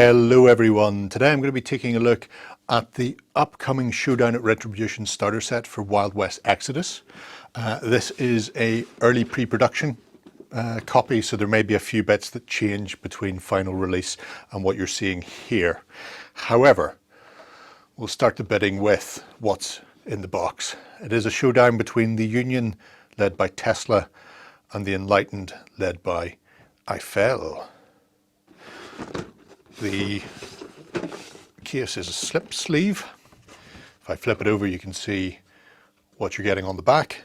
Hello everyone, today I'm going to be taking a look at the upcoming Showdown at Retribution starter set for Wild West Exodus. This is a early pre-production copy, so there may be a few bits that change between final release and what you're seeing here. However, we'll start the bidding with what's in the box. It is a showdown between the Union, led by Tesla, and the Enlightened, led by Eiffel. The case is a slip sleeve. If I flip it over, you can see what you're getting on the back.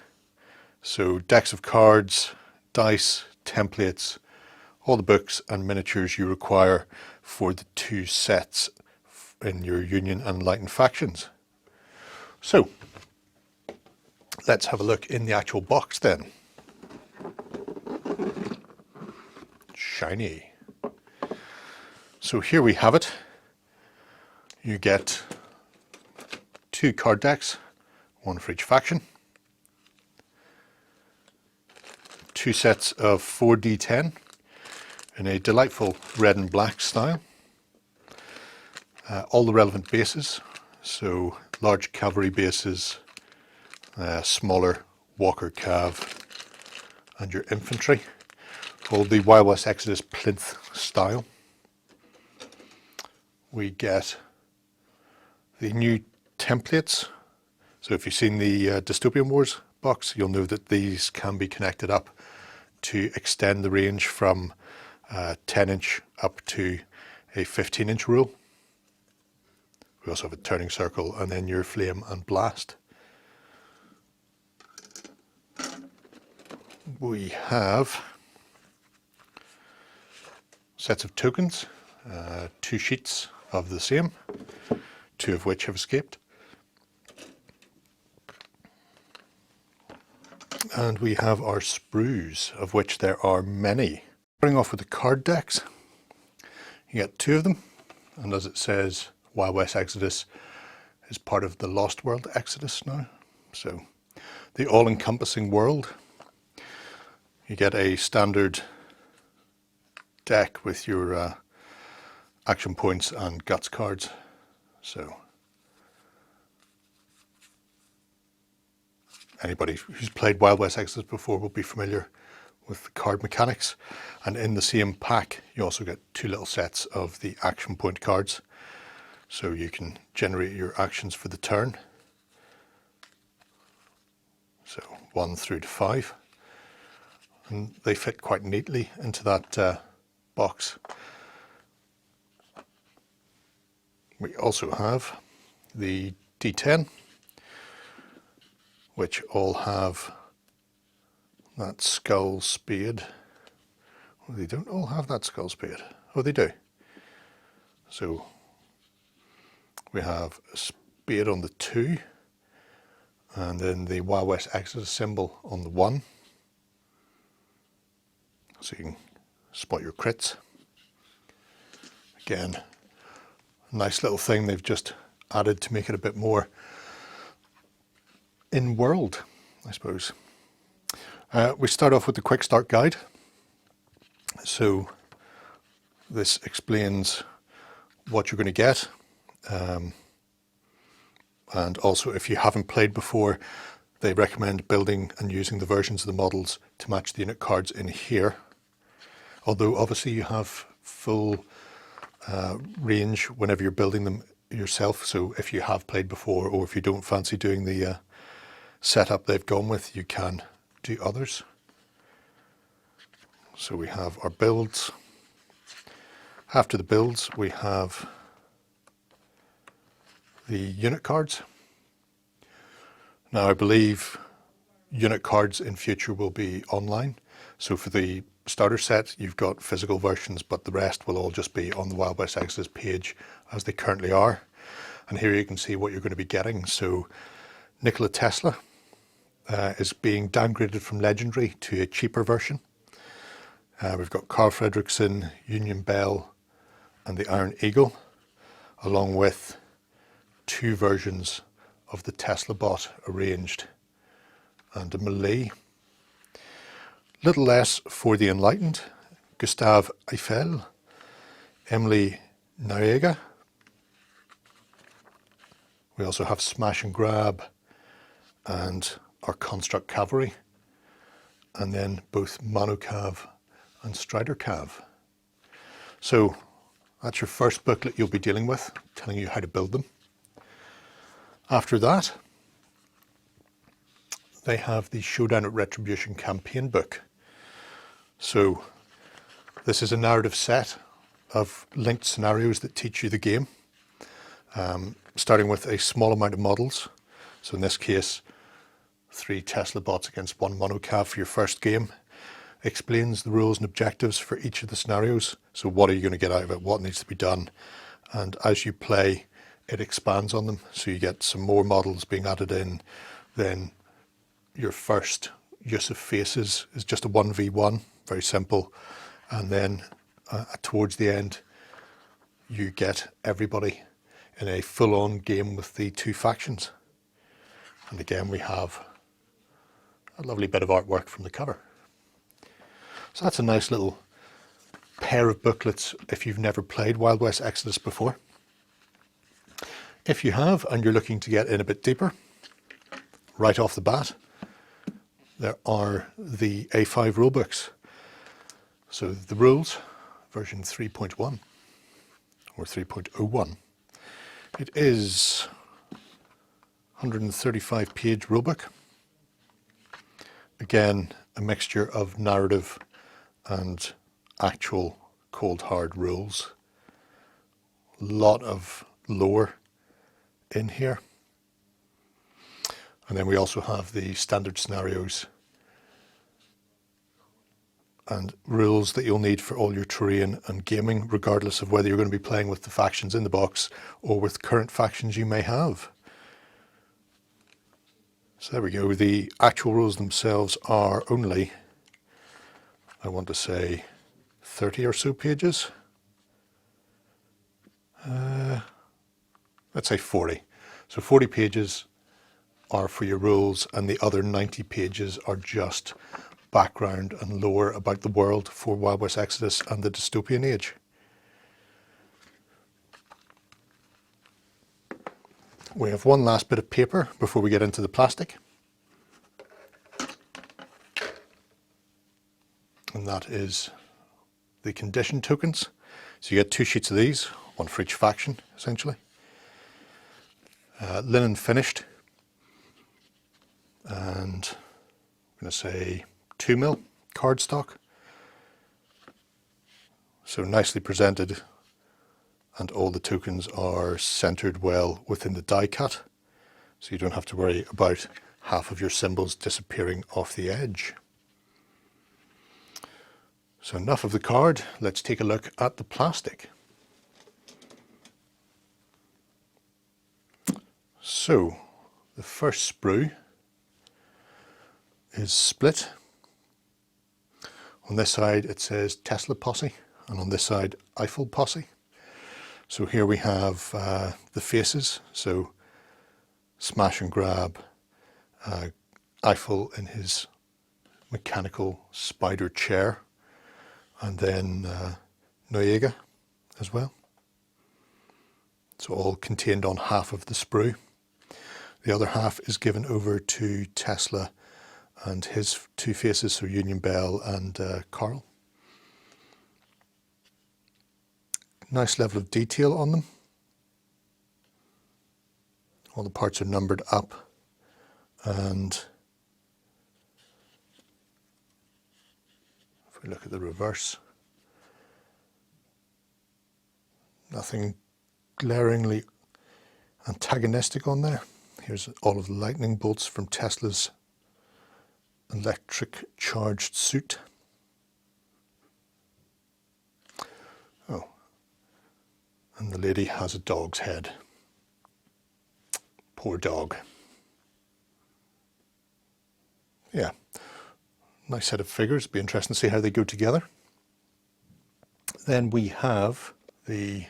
So decks of cards, dice, templates, all the books and miniatures you require for the two sets in your Union and Enlightened factions. So let's have a look in the actual box then. Shiny. So here we have it. You get two card decks, one for each faction, two sets of 4d10 in a delightful red and black style, all the relevant bases, so large cavalry bases, smaller Walker Calve, and your infantry, all the Wild West Exodus plinth style. We get the new templates. So if you've seen the Dystopian Wars box, you'll know that these can be connected up to extend the range from 10-inch up to a 15-inch rule. We also have a turning circle and then your flame and blast. We have sets of tokens, two sheets of the same, two of which have escaped. And we have our sprues, of which there are many. Starting off with the card decks, you get two of them, and as it says, Wild West Exodus is part of the Lost World Exodus now. So the all-encompassing world. You get a standard deck with your action points and guts cards. So anybody who's played Wild West Exodus before will be familiar with the card mechanics. And in the same pack you also get two little sets of the action point cards, so you can generate your actions for the turn. So 1 through to 5, and they fit quite neatly into that box. We also have the D10, which all have that skull spade. Well, they don't all have that skull spade. Oh, they do. So we have a spade on the 2, and then the Wild West Exodus symbol on the 1. So you can spot your crits. Again, nice little thing they've just added to make it a bit more in world, I suppose. We start off with the quick start guide. So this explains what you're going to get, and also if you haven't played before, they recommend building and using the versions of the models to match the unit cards in here. Although obviously you have full range whenever you're building them yourself, so if you have played before or if you don't fancy doing the setup they've gone with, you can do others. So we have our builds. After the builds we have the unit cards. Now I believe unit cards in future will be online, so for the starter set you've got physical versions, but the rest will all just be on the Wild West Exodus page as they currently are. And here you can see what you're going to be getting. So Nikola Tesla is being downgraded from legendary to a cheaper version. We've got Carl Fredrickson, Union Bell and the Iron Eagle, along with two versions of the Tesla bot arranged, and a melee. Little less for the Enlightened, Gustave Eiffel, Emily Neuega. We also have Smash and Grab and our Construct Cavalry, and then both Mono Calve and Strider Calve. So that's your first booklet you'll be dealing with, telling you how to build them. After that, they have the Showdown at Retribution campaign book. So this is a narrative set of linked scenarios that teach you the game, starting with a small amount of models. So in this case, 3 Tesla bots against 1 Mono Calve for your first game. Explains the rules and objectives for each of the scenarios. So what are you going to get out of it? What needs to be done? And as you play, it expands on them. So you get some more models being added in. Then your first use of faces is just a 1v1, very simple. And then towards the end, you get everybody in a full-on game with the 2 factions. And again, we have a lovely bit of artwork from the cover. So that's a nice little pair of booklets if you've never played Wild West Exodus before. If you have and you're looking to get in a bit deeper, right off the bat, there are the A5 rulebooks. So the rules, version 3.1 or 3.01. It is 135 page rulebook. Again, a mixture of narrative and actual cold hard rules. A lot of lore in here. And then we also have the standard scenarios and rules that you'll need for all your terrain and gaming, regardless of whether you're going to be playing with the factions in the box or with current factions you may have. So there we go. The actual rules themselves are only, I want to say, 30 or so pages. Let's say 40. So 40 pages are for your rules, and the other 90 pages are just background and lore about the world for Wild West Exodus and the dystopian age. We have one last bit of paper before we get into the plastic. And that is the condition tokens. So you get 2 sheets of these, 1 for each faction, essentially. Linen finished. And I'm going to say 2mm cardstock. So nicely presented, and all the tokens are centered well within the die cut, so you don't have to worry about half of your symbols disappearing off the edge. So enough of the card, let's take a look at the plastic. So the first sprue is split. On this side it says Tesla Posse, and on this side Eiffel Posse. So here we have the faces, so Smash and Grab, Eiffel in his mechanical spider chair, and then neuega as well. So all contained on half of the sprue. The other half is given over to Tesla and his 2 faces, so Union Bell and Carl. Nice level of detail on them. All the parts are numbered up, and if we look at the reverse, nothing glaringly antagonistic on there. Here's all of the lightning bolts from Tesla's electric charged suit. Oh, and the lady has a dog's head. Poor dog. Yeah, nice set of figures. Be interesting to see how they go together. Then we have the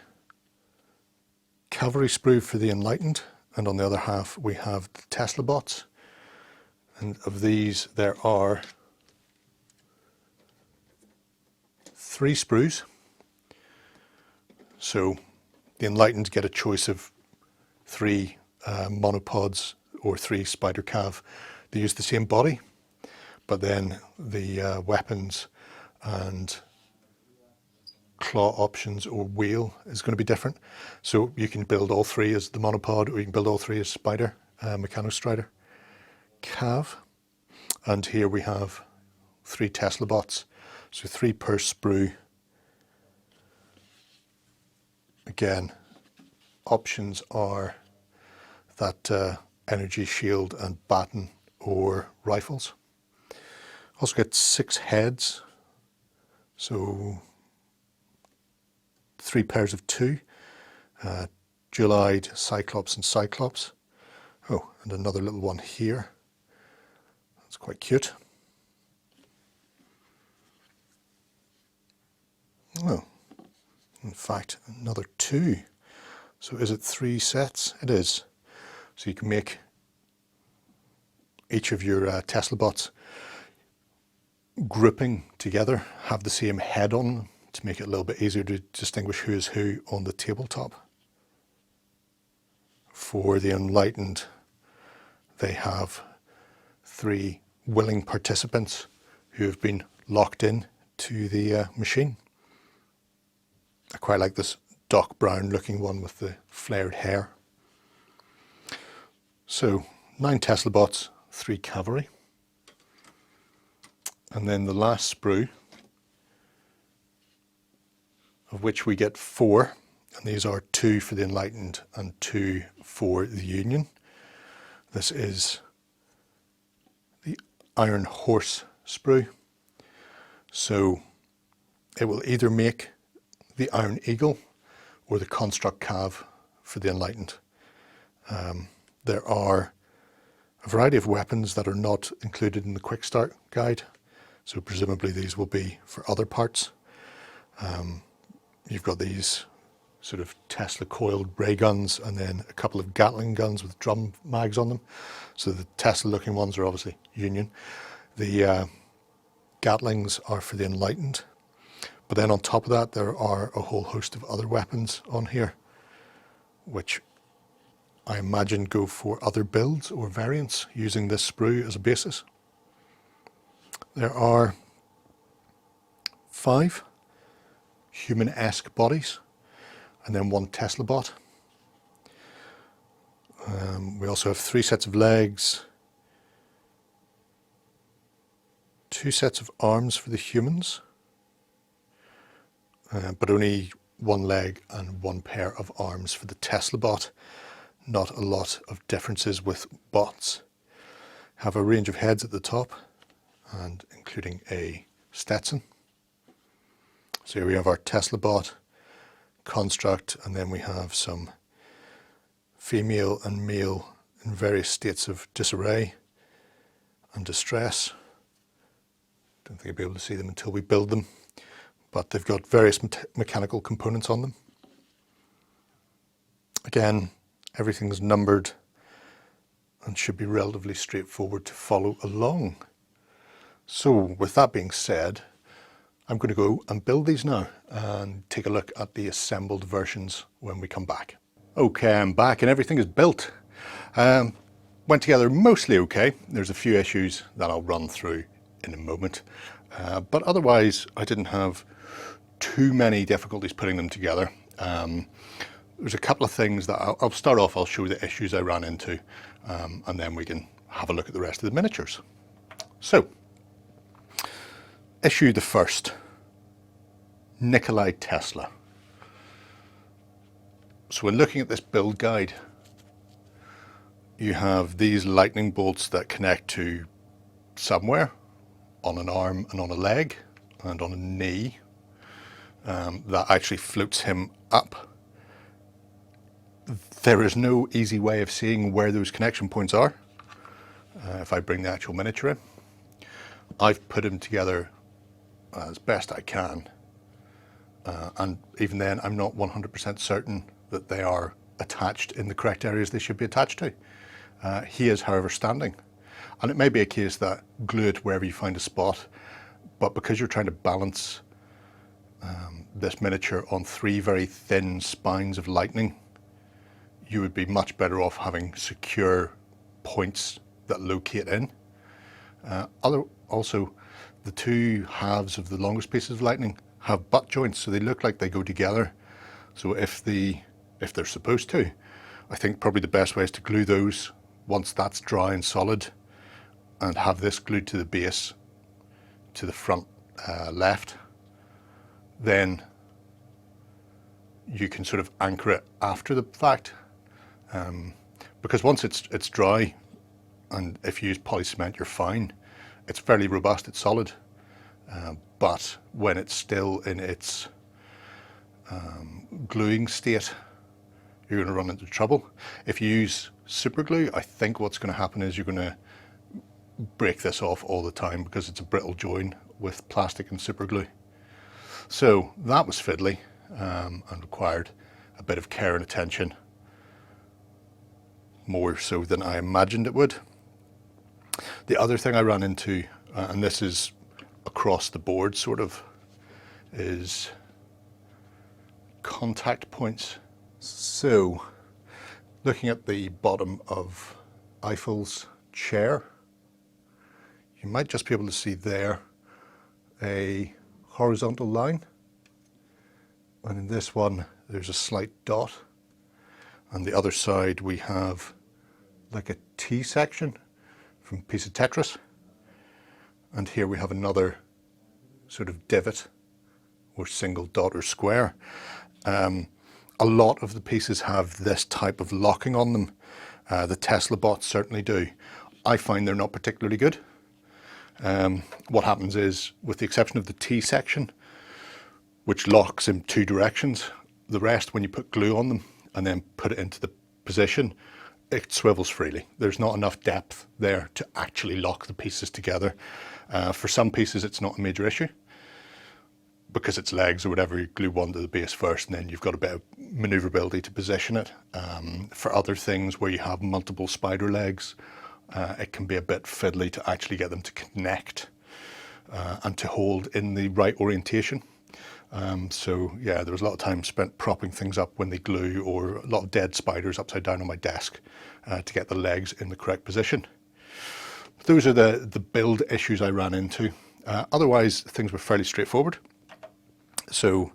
cavalry sprue for the Enlightened, and on the other half we have the Tesla bots. And of these there are 3 sprues. So The Enlightened get a choice of 3 monopods or 3 spider calve. They use the same body, but then the weapons and claw options or wheel is going to be different. So you can build all 3 as the monopod, or you can build all 3 as spider, mechanostrider, calve. And here we have 3 Tesla bots, so 3 per sprue. Again, options are that energy shield and baton or rifles. Also get 6 heads, so 3 pairs of 2, dual-eyed Cyclops and Cyclops. Oh, and another little one here. That's quite cute. Oh, in fact, another 2. So is it 3 sets? It is. So you can make each of your Tesla bots grouping together, have the same head on them to make it a little bit easier to distinguish who is who on the tabletop. For the Enlightened, they have 3 willing participants who have been locked in to the machine. I quite like this Doc Brown looking one with the flared hair. So 9 Tesla bots, 3 cavalry. And then the last sprue, of which we get 4, and these are 2 for the Enlightened and 2 for the Union. This is the Iron Horse sprue. So it will either make the Iron Eagle or the Construct Calve for the Enlightened. There are a variety of weapons that are not included in the Quick Start guide, so presumably these will be for other parts. You've got these sort of Tesla coiled ray guns and then a couple of Gatling guns with drum mags on them. So the Tesla looking ones are obviously Union. The Gatlings are for the Enlightened. But then on top of that, there are a whole host of other weapons on here, which I imagine go for other builds or variants using this sprue as a basis. There are 5 human-esque bodies and then 1 Tesla bot. We also have 3 sets of legs, 2 sets of arms for the humans, but only 1 leg and 1 pair of arms for the Tesla bot. Not a lot of differences with bots. Have a range of heads at the top, and including a Stetson. So here we have our Tesla bot, construct, and then we have some female and male in various states of disarray and distress. Don't think I'll be able to see them until we build them, but they've got various mechanical components on them. Again, everything's numbered and should be relatively straightforward to follow along. So with that being said, I'm going to go and build these now and take a look at the assembled versions when we come back. Okay, I'm back and everything is built. Went together mostly okay. There's a few issues that I'll run through in a moment. But otherwise, I didn't have too many difficulties putting them together. There's a couple of things that I'll start off, I'll show the issues I ran into, and then we can have a look at the rest of the miniatures. So, issue the first, Nikolai Tesla. So when looking at this build guide, you have these lightning bolts that connect to somewhere on an arm and on a leg and on a knee, that actually floats him up. There is no easy way of seeing where those connection points are. If I bring the actual miniature in, I've put him together as best I can, and even then I'm not 100% certain that they are attached in the correct areas they should be attached to. He is, however, standing, and it may be a case that glue it wherever you find a spot, but because you're trying to balance this miniature on 3 very thin spines of lightning, you would be much better off having secure points that locate in. Also, the 2 halves of the longest pieces of lightning have butt joints, so they look like they go together. So if they're supposed to, I think probably the best way is to glue those once that's dry and solid, and have this glued to the base to the front left. Then you can sort of anchor it after the fact, because once it's dry, and if you use poly cement, you're fine. It's fairly robust, it's solid, but when it's still in its gluing state, you're going to run into trouble. If you use super glue, I think what's going to happen is you're going to break this off all the time, because it's a brittle join with plastic and super glue. So that was fiddly, and required a bit of care and attention, more so than I imagined it would. The other thing I ran into, and this is across the board sort of, is contact points. So looking at the bottom of Eiffel's chair, you might just be able to see there a horizontal line, and in this one there's a slight dot. On the other side we have like a T section from a piece of Tetris, and here we have another sort of divot or single dot or square. A lot of the pieces have this type of locking on them. The Tesla bots certainly do. I find they're not particularly good. What happens is, with the exception of the T section, which locks in 2 directions, the rest, when you put glue on them and then put it into the position, it swivels freely. There's not enough depth there to actually lock the pieces together. For some pieces it's not a major issue, because it's legs or whatever, you glue one to the base first and then you've got a bit of maneuverability to position it. For other things where you have multiple spider legs, it can be a bit fiddly to actually get them to connect and to hold in the right orientation. So yeah, there was a lot of time spent propping things up when they glue, or a lot of dead spiders upside down on my desk to get the legs in the correct position. But those are the build issues I ran into. Otherwise, things were fairly straightforward. So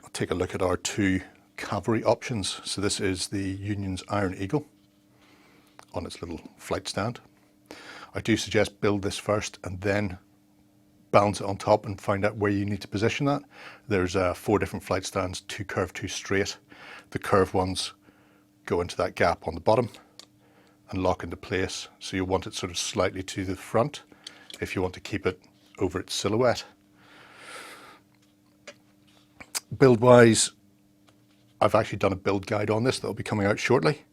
I'll take a look at our 2 cavalry options. So this is the Union's Iron Eagle on its little flight stand. I do suggest build this first and then balance it on top and find out where you need to position that. There's 4 different flight stands, 2 curved, 2 straight. The curved ones go into that gap on the bottom and lock into place. So you want it sort of slightly to the front if you want to keep it over its silhouette. Build wise, I've actually done a build guide on this that will be coming out shortly.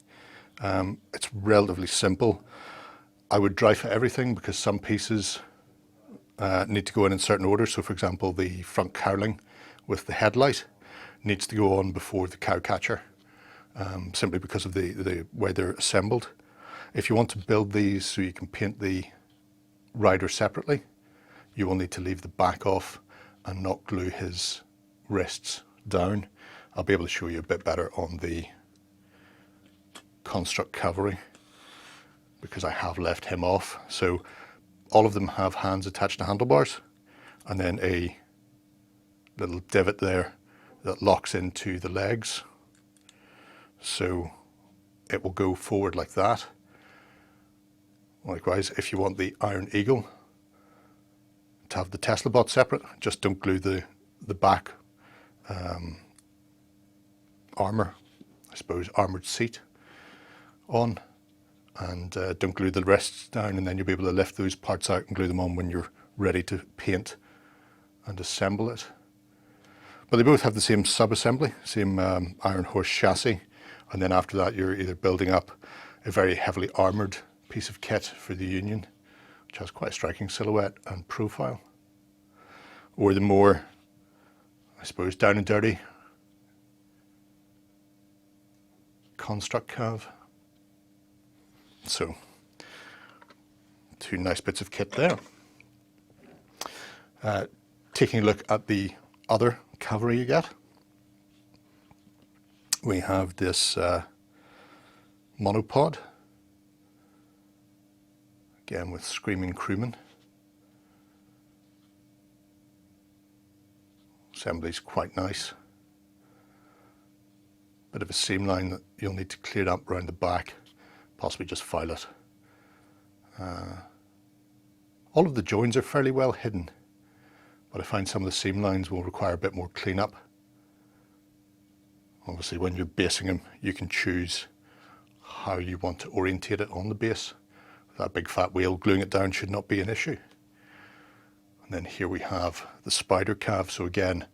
It's relatively simple. I would dry fit everything, because some pieces need to go in certain order. So for example, the front cowling with the headlight needs to go on before the cow catcher, simply because of the way they're assembled. If you want to build these so you can paint the rider separately, you will need to leave the back off and not glue his wrists down. I'll be able to show you a bit better on the Construct Cavalry, because I have left him off. So all of them have hands attached to handlebars, and then a little divot there that locks into the legs. So it will go forward like that. Likewise, if you want the Iron Eagle to have the Tesla bot separate, just don't glue the back armour, I suppose, armoured seat on, and don't glue the wrists down, and then you'll be able to lift those parts out and glue them on when you're ready to paint and assemble it. But they both have the same sub-assembly, same Iron Horse chassis, and then after that you're either building up a very heavily armoured piece of kit for the Union, which has quite a striking silhouette and profile, or the more, I suppose, down and dirty Construct Calve. So 2 nice bits of kit there. Taking a look at the other cavalry you get. We have this monopod, again with screaming crewmen. Assembly's quite nice. Bit of a seam line that you'll need to clear up around the back, possibly just file it. All of the joins are fairly well hidden, but I find some of the seam lines will require a bit more cleanup. Obviously when you're basing them, you can choose how you want to orientate it on the base. That big fat wheel gluing it down should not be an issue. And then here we have the spider calve. So again,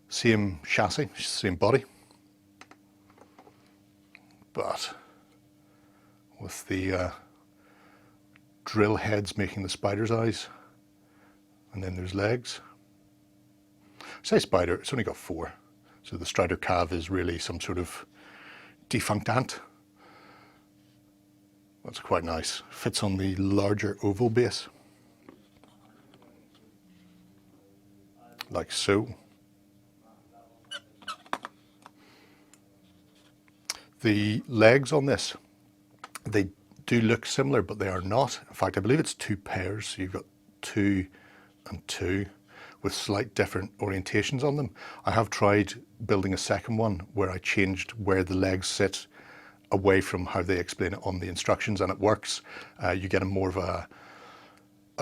same chassis, same body, but with the drill heads making the spider's eyes, and then there's legs. I say spider, it's only got 4. So the strider calve is really some sort of defunct ant. That's quite nice. Fits on the larger oval base, like so. The legs on this, they do look similar, but they are not. In fact, I believe it's 2 pairs. So you've got 2 and 2 with slight different orientations on them. I have tried building a second one where I changed where the legs sit away from how they explain it on the instructions, and it works. You get a more of a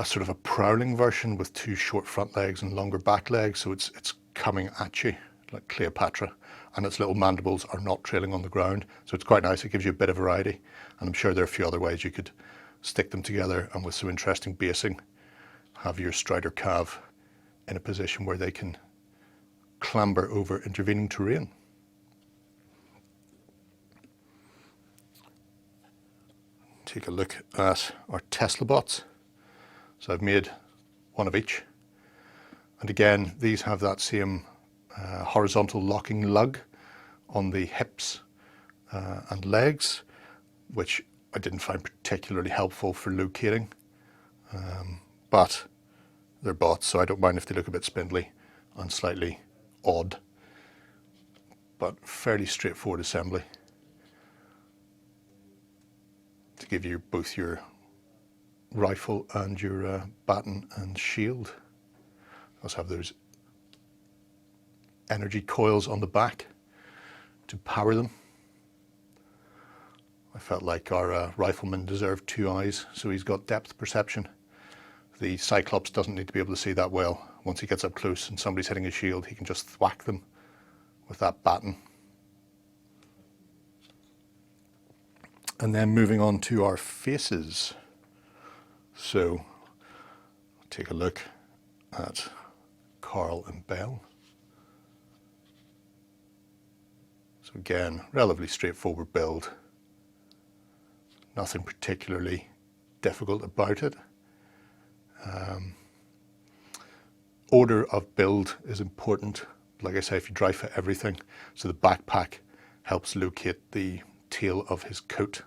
sort of a prowling version with 2 short front legs and longer back legs, so it's coming at you like Cleopatra, and its little mandibles are not trailing on the ground, so it's quite nice. It gives you a bit of variety, and I'm sure there are a few other ways you could stick them together, and with some interesting basing, have your strider calve in a position where they can clamber over intervening terrain. Take a look at our Tesla bots. So I've made one of each, and again these have that same horizontal locking lug on the hips and legs, which I didn't find particularly helpful for locating, but they're bots, so I don't mind if they look a bit spindly and slightly odd, but fairly straightforward assembly to give you both your rifle and your baton and shield. Also have those energy coils on the back to power them. I felt like our rifleman deserved 2 eyes, so he's got depth perception. The Cyclops doesn't need to be able to see that well. Once he gets up close and somebody's hitting his shield, he can just thwack them with that baton. And then moving on to our faces. So take a look at Carl and Belle. So again, relatively straightforward build. Nothing particularly difficult about it. Order of build is important. Like I say, if you dry fit everything, so the backpack helps locate the tail of his coat,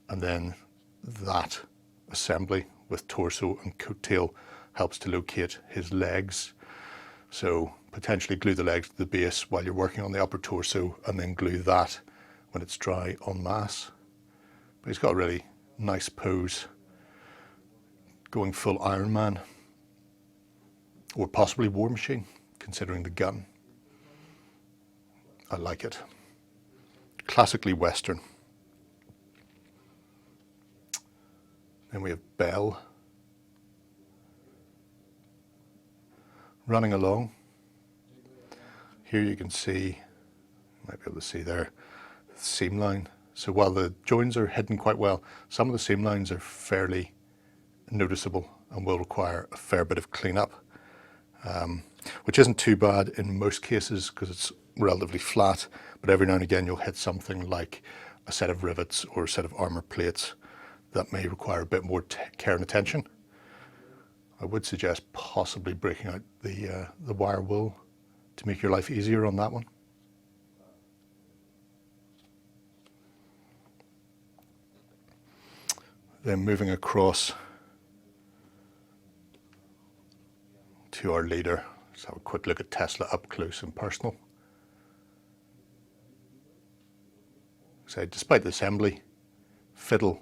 and then that assembly with torso and coat tail helps to locate his legs. So potentially glue the legs to the base while you're working on the upper torso, and then glue that when it's dry en masse. But he's got a really nice pose, going full Iron Man, or possibly War Machine, considering the gun. I like it. Classically Western. Then we have Belle running along. Here you can see, you might be able to see there, the seam line. So while the joins are hidden quite well, some of the seam lines are fairly noticeable and will require a fair bit of cleanup, which isn't too bad in most cases because it's relatively flat, but every now and again you'll hit something like a set of rivets or a set of armor plates that may require a bit more care and attention. I would suggest possibly breaking out the wire wool to make your life easier on that one. Then moving across to our leader. Let's have a quick look at Tesla up close and personal. So despite the assembly fiddle,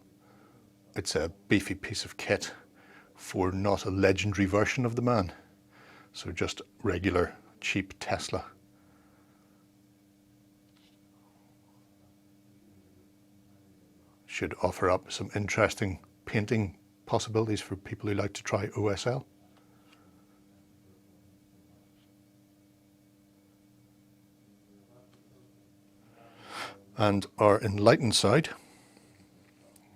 it's a beefy piece of kit for not a legendary version of the man. So just regular cheap Tesla. Should offer up some interesting painting possibilities for people who like to try OSL. And our Enlightened side,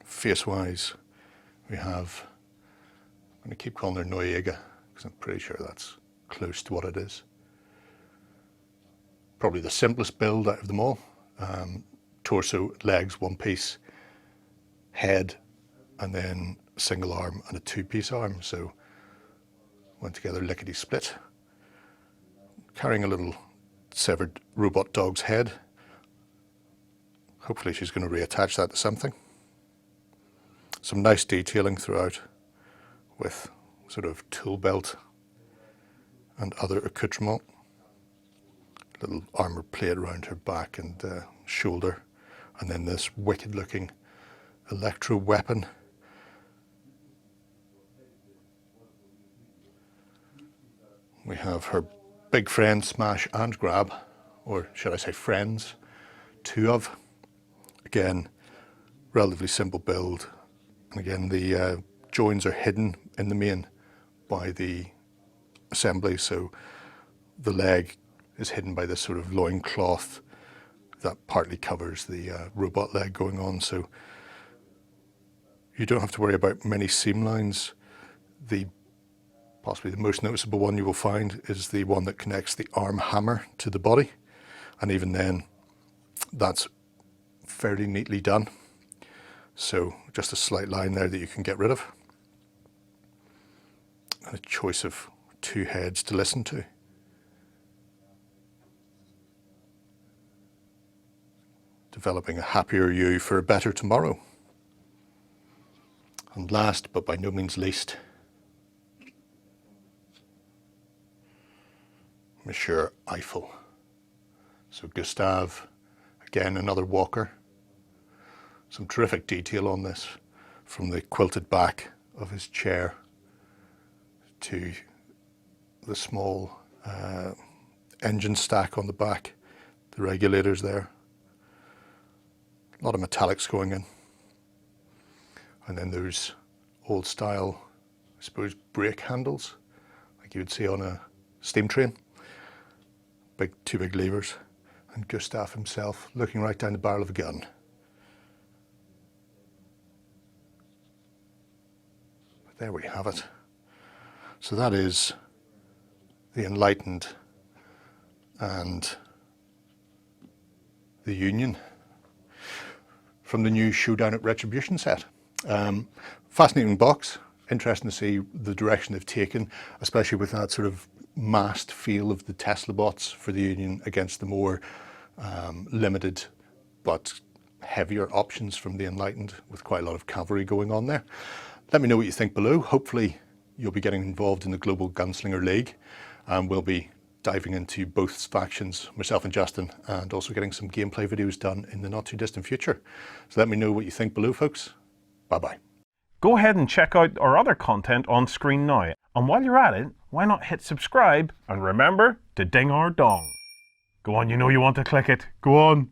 face-wise, we have, I'm going to keep calling her neuega because I'm pretty sure that's close to what it is. Probably the simplest build out of them all. Torso, legs, one piece, head, and then a single arm and a two-piece arm. So went together lickety-split. Carrying a little severed robot dog's head. Hopefully she's going to reattach that to something. Some nice detailing throughout with sort of tool belt and other accoutrement. Little armour plate around her back and shoulder, and then this wicked looking electro weapon. We have her big friend Smash and Grab, or should I say friends, two of. Again, relatively simple build, and again the joins are hidden in the main by the assembly, so the leg is hidden by this sort of loin cloth that partly covers the robot leg going on, so you don't have to worry about many seam lines. Possibly the most noticeable one you will find is the one that connects the arm hammer to the body, and even then that's fairly neatly done. So just a slight line there that you can get rid of, and a choice of two heads to listen to. Developing a happier you for a better tomorrow. And last but by no means least, Monsieur Eiffel. So Gustave, again another walker. Some terrific detail on this, from the quilted back of his chair to the small engine stack on the back, the regulators there. A lot of metallics going in. And then there's old style, I suppose, brake handles, like you would see on a steam train. Two big levers, and Gustave himself looking right down the barrel of a gun. But there we have it. So that is the Enlightened and the Union from the new Showdown at Retribution set. Fascinating box, interesting to see the direction they've taken, especially with that sort of massed feel of the Tesla bots for the Union against the more limited but heavier options from the Enlightened, with quite a lot of cavalry going on there. Let me know what you think below. Hopefully you'll be getting involved in the Global Gunslinger League, and we'll be diving into both factions, myself and Justin, and also getting some gameplay videos done in the not too distant future. So let me know what you think below, folks. Bye-bye. Go ahead and check out our other content on screen now. And while you're at it, why not hit subscribe and remember to ding our dong. Go on, you know you want to click it. Go on.